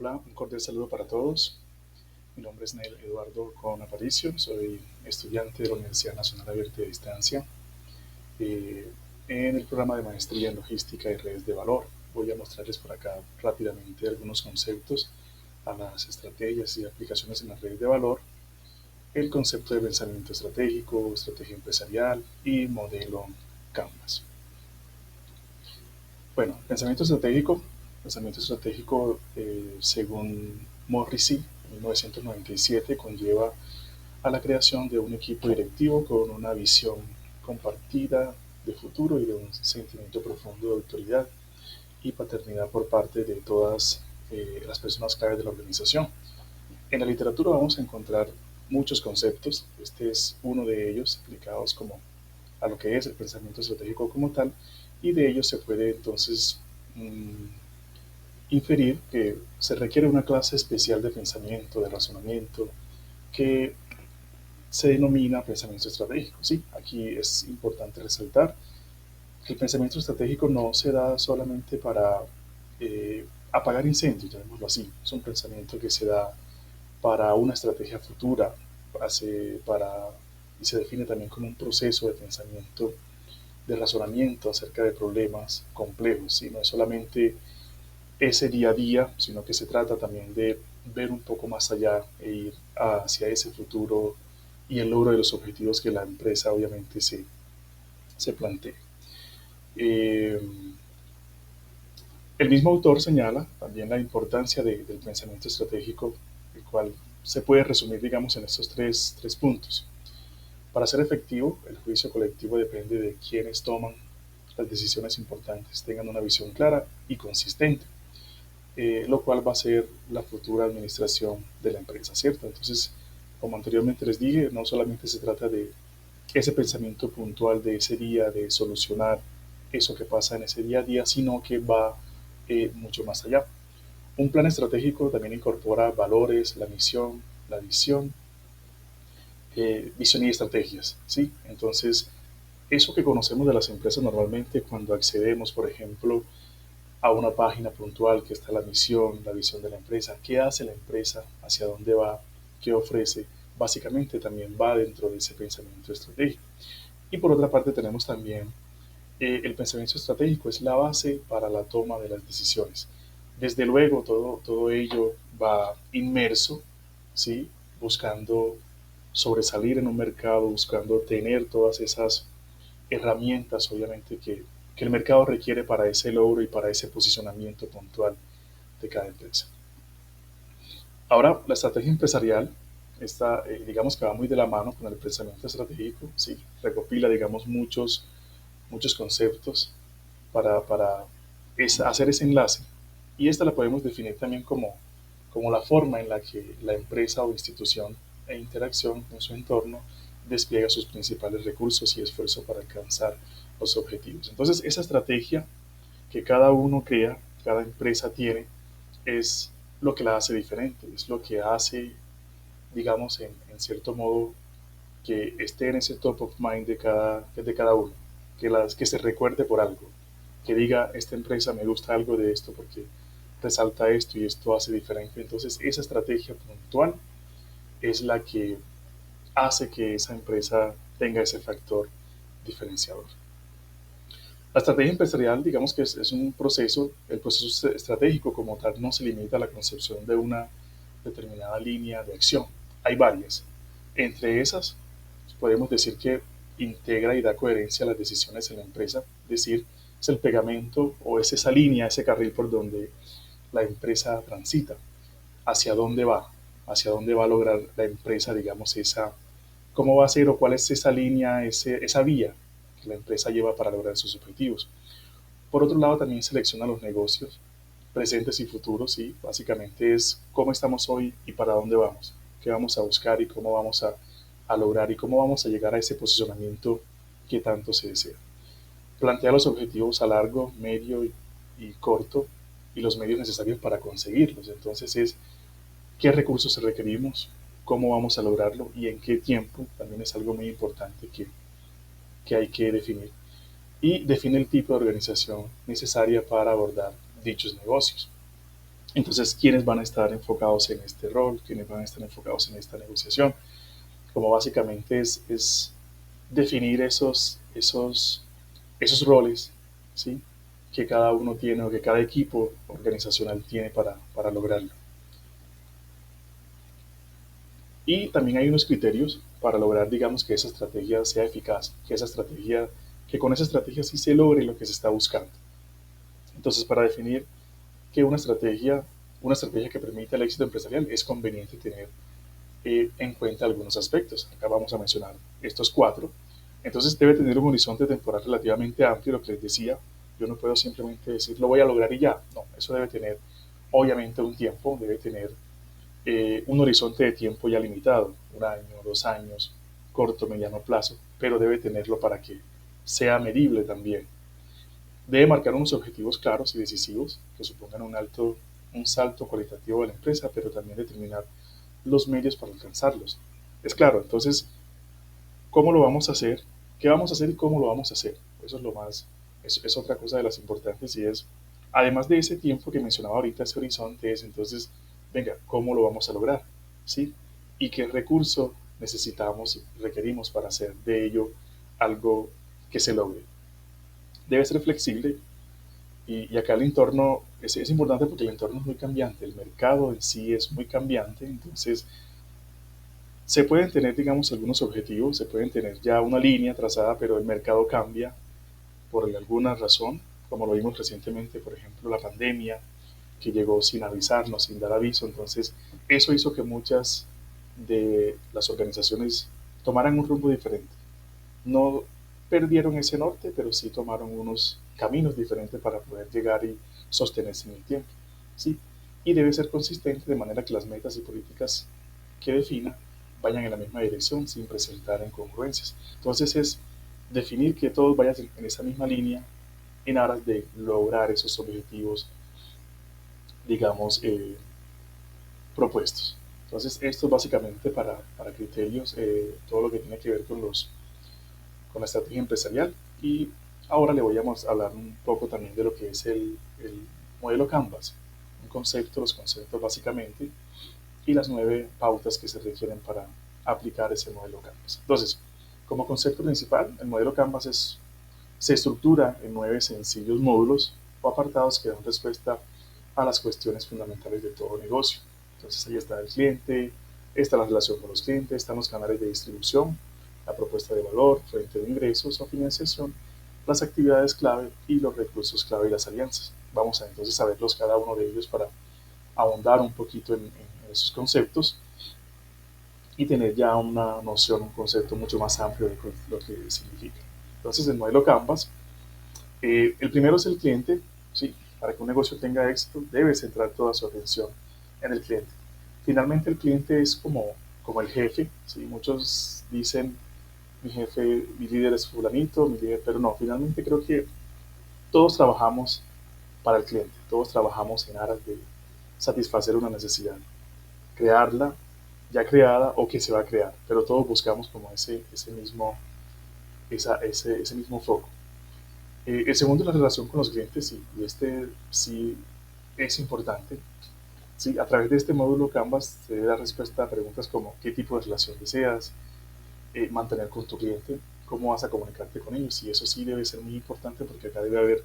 Hola, un cordial saludo para todos. Mi nombre es Neil Eduardo Con Aparicio, soy estudiante de la Universidad Nacional Abierta de Distancia eh, en el programa de maestría en logística y redes de valor. Voy a mostrarles por acá rápidamente algunos conceptos a las estrategias y aplicaciones en las redes de valor, el concepto de pensamiento estratégico, estrategia empresarial y modelo Canvas. Bueno, pensamiento estratégico según Morrissey, en 1997, conlleva a la creación de un equipo directivo con una visión compartida de futuro y de un sentimiento profundo de autoridad y paternidad por parte de todas las personas clave de la organización. En la literatura vamos a encontrar muchos conceptos, este es uno de ellos aplicados como a lo que es el pensamiento estratégico como tal, y de ello se puede entonces inferir que se requiere una clase especial de pensamiento, de razonamiento, que se denomina pensamiento estratégico. ¿Sí? Aquí es importante resaltar que el pensamiento estratégico no se da solamente para apagar incendios, llamémoslo así. Es un pensamiento que se da para una estrategia futura, y se define también como un proceso de pensamiento, de razonamiento acerca de problemas complejos. ¿Sí? No es solamente ese día a día, sino que se trata también de ver un poco más allá e ir hacia ese futuro y el logro de los objetivos que la empresa obviamente se plantea. Eh, el mismo autor señala también la importancia del pensamiento estratégico, el cual se puede resumir, digamos, en estos tres puntos. Para ser efectivo, el juicio colectivo depende de quienes toman las decisiones importantes, tengan una visión clara y consistente, lo cual va a ser la futura administración de la empresa, ¿cierto? Entonces, como anteriormente les dije, no solamente se trata de ese pensamiento puntual de ese día, de solucionar eso que pasa en ese día a día, sino que va mucho más allá. Un plan estratégico también incorpora valores, la misión, la visión y estrategias, ¿sí? Entonces, eso que conocemos de las empresas normalmente cuando accedemos, por ejemplo, a una página puntual que está la misión, la visión de la empresa, qué hace la empresa, hacia dónde va, qué ofrece, básicamente también va dentro de ese pensamiento estratégico. Y por otra parte tenemos también el pensamiento estratégico, es la base para la toma de las decisiones. Desde luego todo ello va inmerso, ¿sí? Buscando sobresalir en un mercado, buscando tener todas esas herramientas, obviamente, que el mercado requiere para ese logro y para ese posicionamiento puntual de cada empresa. Ahora, la estrategia empresarial está, digamos que va muy de la mano con el pensamiento estratégico, ¿sí? Recopila, digamos, muchos conceptos para hacer ese enlace. Y esta la podemos definir también como la forma en la que la empresa o institución e interacción con su entorno despliega sus principales recursos y esfuerzo para alcanzar los objetivos. Entonces, esa estrategia que cada uno crea, cada empresa tiene, es lo que la hace diferente, es lo que hace, digamos, en cierto modo, que esté en ese top of mind de cada uno, que se recuerde por algo, que diga, esta empresa me gusta algo de esto porque resalta esto y esto hace diferente. Entonces, esa estrategia puntual es la que hace que esa empresa tenga ese factor diferenciador. La estrategia empresarial, digamos que es un proceso, el proceso estratégico como tal no se limita a la concepción de una determinada línea de acción. Hay varias. Entre esas, podemos decir que integra y da coherencia a las decisiones en la empresa, es decir, es el pegamento o es esa línea, ese carril por donde la empresa transita, hacia dónde va a lograr la empresa, digamos, cómo va a ser o cuál es esa línea, esa vía que la empresa lleva para lograr sus objetivos. Por otro lado, también selecciona los negocios presentes y futuros, ¿sí? Básicamente es cómo estamos hoy y para dónde vamos, qué vamos a buscar y cómo vamos a lograr y cómo vamos a llegar a ese posicionamiento que tanto se desea. Plantea los objetivos a largo, medio y corto y los medios necesarios para conseguirlos. Entonces es qué recursos requerimos, cómo vamos a lograrlo y en qué tiempo, también es algo muy importante que hay que definir. Y define el tipo de organización necesaria para abordar dichos negocios. Entonces, ¿quiénes van a estar enfocados en este rol? ¿Quiénes van a estar enfocados en esta negociación? Como básicamente es definir esos roles, ¿sí? Que cada uno tiene o que cada equipo organizacional tiene para lograrlo. Y también hay unos criterios para lograr, digamos, que esa estrategia sea eficaz, que con esa estrategia sí se logre lo que se está buscando. Entonces, para definir que una estrategia que permita el éxito empresarial, es conveniente tener en cuenta algunos aspectos. Acá vamos a mencionar estos cuatro. Entonces debe tener un horizonte temporal relativamente amplio, lo que les decía. Yo no puedo simplemente decir lo voy a lograr y ya. No, eso debe tener obviamente un tiempo, debe tener un horizonte de tiempo ya limitado, 1 año, 2 años, corto, mediano plazo, pero debe tenerlo para que sea medible también. Debe marcar unos objetivos claros y decisivos que supongan un salto cualitativo de la empresa, pero también determinar los medios para alcanzarlos. Es claro, entonces, ¿cómo lo vamos a hacer? ¿Qué vamos a hacer y cómo lo vamos a hacer? Eso es lo más, es otra cosa de las importantes y es, además de ese tiempo que mencionaba ahorita, ese horizonte es entonces, venga, ¿cómo lo vamos a lograr? ¿Sí? ¿Y qué recurso necesitamos y requerimos para hacer de ello algo que se logre? Debe ser flexible y acá el entorno es importante porque el entorno es muy cambiante, el mercado en sí es muy cambiante, entonces se pueden tener, digamos, algunos objetivos, se pueden tener ya una línea trazada, pero el mercado cambia por alguna razón, como lo vimos recientemente, por ejemplo, la pandemia, que llegó sin avisarnos, sin dar aviso. Entonces, eso hizo que muchas de las organizaciones tomaran un rumbo diferente. No perdieron ese norte, pero sí tomaron unos caminos diferentes para poder llegar y sostenerse en el tiempo. ¿Sí? Y debe ser consistente de manera que las metas y políticas que defina vayan en la misma dirección sin presentar incongruencias. Entonces es definir que todos vayan en esa misma línea en aras de lograr esos objetivos, digamos, propuestos. Entonces esto es básicamente para criterios, todo lo que tiene que ver con la estrategia empresarial. Y ahora le voy a hablar un poco también de lo que es el modelo Canvas, un concepto, los conceptos básicamente, y las 9 pautas que se requieren para aplicar ese modelo Canvas. Entonces, como concepto principal, el modelo Canvas se estructura en 9 sencillos módulos o apartados que dan respuesta a las cuestiones fundamentales de todo negocio. Entonces ahí está el cliente, está la relación con los clientes, están los canales de distribución, la propuesta de valor, fuente de ingresos o financiación, las actividades clave y los recursos clave y las alianzas. Vamos a entonces a verlos cada uno de ellos para ahondar un poquito en esos conceptos y tener ya una noción, un concepto mucho más amplio de lo que significa. Entonces, el modelo Canvas, el primero es el cliente, ¿sí? Para que un negocio tenga éxito, debe centrar toda su atención en el cliente. Finalmente, el cliente es como el jefe, ¿sí? Muchos dicen, mi jefe, mi líder es fulanito, mi líder, pero no, finalmente creo que todos trabajamos para el cliente, todos trabajamos en aras de satisfacer una necesidad, crearla ya creada o que se va a crear, pero todos buscamos como ese mismo foco. El segundo es la relación con los clientes, y este sí es importante. Sí, a través de este módulo Canvas se da respuesta a preguntas como qué tipo de relación deseas mantener con tu cliente, cómo vas a comunicarte con ellos, y eso sí debe ser muy importante porque acá debe haber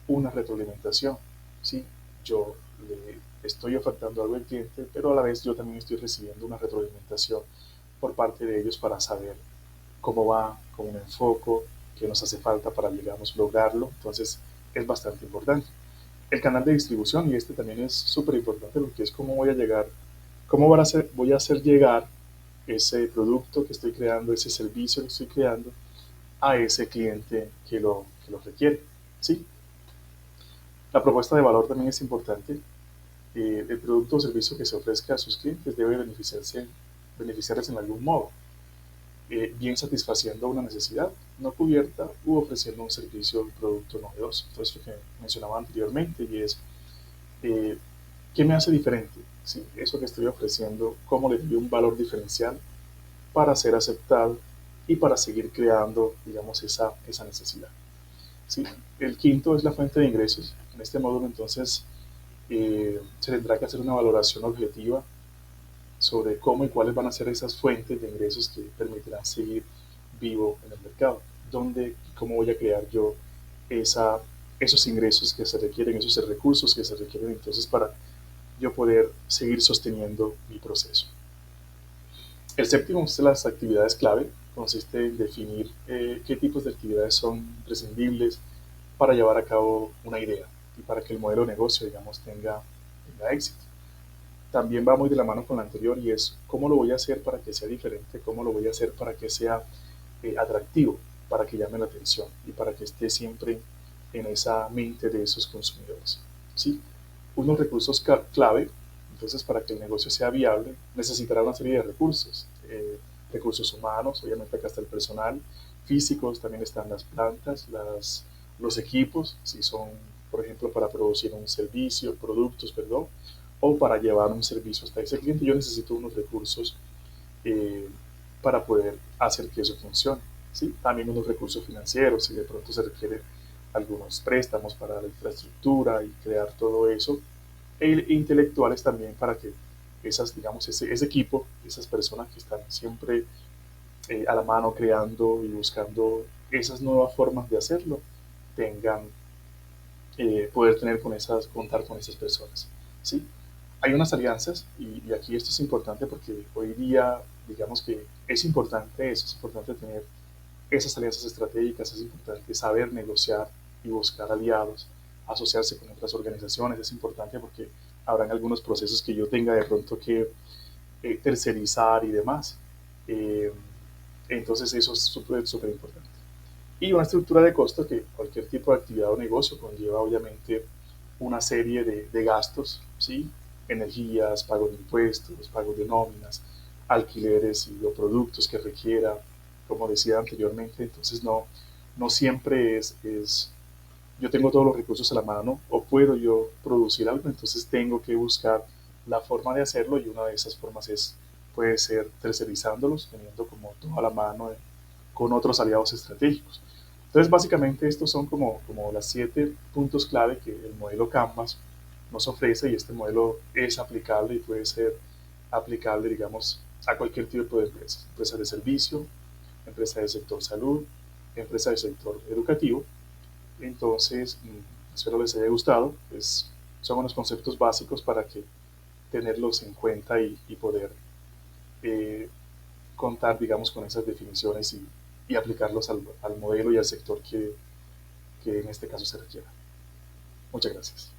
una retroalimentación. ¿Sí? Yo le estoy ofertando algo al cliente, pero a la vez yo también estoy recibiendo una retroalimentación por parte de ellos para saber cómo va, cómo me enfoco, qué nos hace falta para, digamos, lograrlo. Entonces, es bastante importante. El canal de distribución, y este también es súper importante porque es cómo voy a llegar, voy a hacer llegar ese producto que estoy creando, ese servicio que estoy creando a ese cliente que lo requiere. ¿Sí? La propuesta de valor también es importante. El producto o servicio que se ofrezca a sus clientes debe beneficiarles en algún modo, bien satisfaciendo una necesidad no cubierta u ofreciendo un servicio o un producto novedoso. Entonces, lo que mencionaba anteriormente y es, eh, ¿qué me hace diferente? ¿Sí? Eso que estoy ofreciendo, ¿cómo le doy un valor diferencial para ser aceptado y para seguir creando, digamos, esa necesidad? ¿Sí? El quinto es la fuente de ingresos. En este módulo, entonces, Se tendrá que hacer una valoración objetiva sobre cómo y cuáles van a ser esas fuentes de ingresos que permitirán seguir vivo en el mercado. ¿Dónde y cómo voy a crear yo esa, esos ingresos que se requieren, esos recursos que se requieren entonces para yo poder seguir sosteniendo mi proceso? El séptimo es las actividades clave. Consiste en definir qué tipos de actividades son imprescindibles para llevar a cabo una idea y para que el modelo de negocio, digamos, tenga éxito. También va muy de la mano con la anterior y es cómo lo voy a hacer para que sea diferente, cómo lo voy a hacer para que sea atractivo, para que llame la atención y para que esté siempre en esa mente de esos consumidores. ¿Sí? Unos recursos clave, entonces para que el negocio sea viable, necesitará una serie de recursos. Recursos humanos, obviamente acá está el personal, físicos, también están las plantas, los equipos, si son, por ejemplo, para producir un servicio, productos, perdón, o para llevar un servicio hasta ese cliente, yo necesito unos recursos eh, para poder hacer que eso funcione. ¿Sí? También unos recursos financieros, si de pronto se requieren algunos préstamos para la infraestructura y crear todo eso, e intelectuales también para que digamos, ese equipo, esas personas que están siempre a la mano creando y buscando esas nuevas formas de hacerlo, tengan, poder contar con esas personas. ¿Sí? Hay unas alianzas y aquí esto es importante porque hoy día, digamos que es importante eso, es importante tener esas alianzas estratégicas, es importante saber negociar y buscar aliados, asociarse con otras organizaciones, es importante porque habrán algunos procesos que yo tenga de pronto que tercerizar y demás. Eh, entonces eso es súper, súper importante. Y una estructura de costos que cualquier tipo de actividad o negocio conlleva obviamente una serie de gastos, ¿sí? Energías, pagos de impuestos, pagos de nóminas, alquileres y los productos que requiera, como decía anteriormente, entonces no siempre yo tengo todos los recursos a la mano o puedo yo producir algo, entonces tengo que buscar la forma de hacerlo y una de esas formas puede ser tercerizándolos, teniendo como todo a la mano con otros aliados estratégicos. Entonces, básicamente, estos son como las 7 puntos clave que el modelo Canvas nos ofrece y este modelo es aplicable y puede ser aplicable, digamos, a cualquier tipo de empresa. Empresa de servicio, empresa del sector salud, empresa del sector educativo. Entonces, espero les haya gustado. Son unos conceptos básicos para que tenerlos en cuenta y poder eh, contar, digamos, con esas definiciones y aplicarlos al modelo y al sector que en este caso se requiera. Muchas gracias.